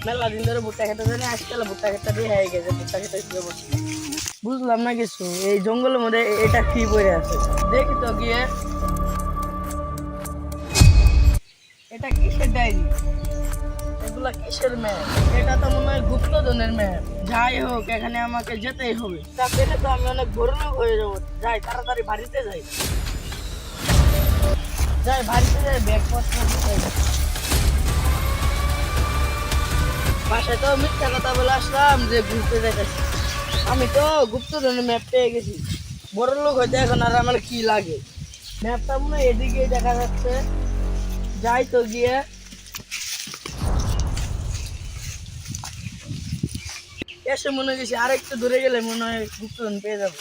মেলা দিন ধরে ভুট্টা খেতে জানি, আজকাল ভুট্টা খেতে দিয়ে হয়ে গেছে, ভুট্টা খেতে শুয়ে বসে। বুঝলাম না কিছু, এই জঙ্গলের মধ্যে এটা কি পড়ে আছে, দেখি তো গিয়ে। এটা কিসের ডায়েরি, এগুলা কিসের ম্যাপ? এটা তো মনে হয় গুপ্তধনের ম্যাপ। যাই হোক, এখানে আমাকে যেতেই হবে, তা পেলে তো আমি অনেক বড়লোক হয়ে যাবো। যাই তাড়াতাড়ি বাড়িতে যাই, যাই বাড়িতে যাই, ব্যাগপত্র গুছাই। বাসায় তো মিথ্যা কথা বলে আসলাম যে ঘুরতে যাইতেছি, আমি তো গুপ্তধনের ম্যাপ পেয়ে গেছি। বড় লোক হইতে এখন আর আমার কি লাগে। ম্যাপটা মনে হয় এদিকে দেখা যাচ্ছে, যাই তো গিয়ে। এসে মনে গেছি আরেকটু দূরে গেলে মনে হয় গুপ্তধন পেয়ে যাবো।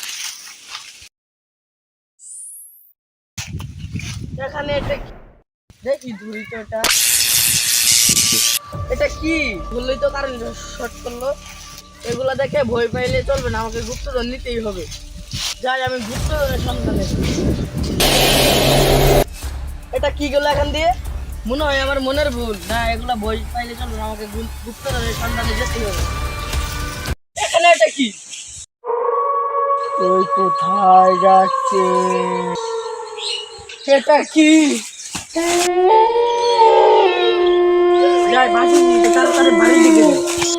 এখানে এটা কি? দেখি ধরি তো এটা, এটা কি বললেই তো কারেন্ট শর্ট করলো। এগুলা দেখে ভয় পাইলে চলবে না, আমাকে গুপ্তধন নিতেই হবে। যাই আমি গুপ্তধনের সন্ধানে। এটা কি গেল এখান দিয়ে? মনে হয় আমার মনের ভুল না, এগুলা ভয় পাইলে চলবে না, আমাকে গুপ্তধনের সন্ধানে যেতেই হবে। এখানে এটা কি? ওই কোথায় যাচ্ছে? এটা কি? যাই বাসি তাড়াতাড়ি বাড়ি দিকে যাই।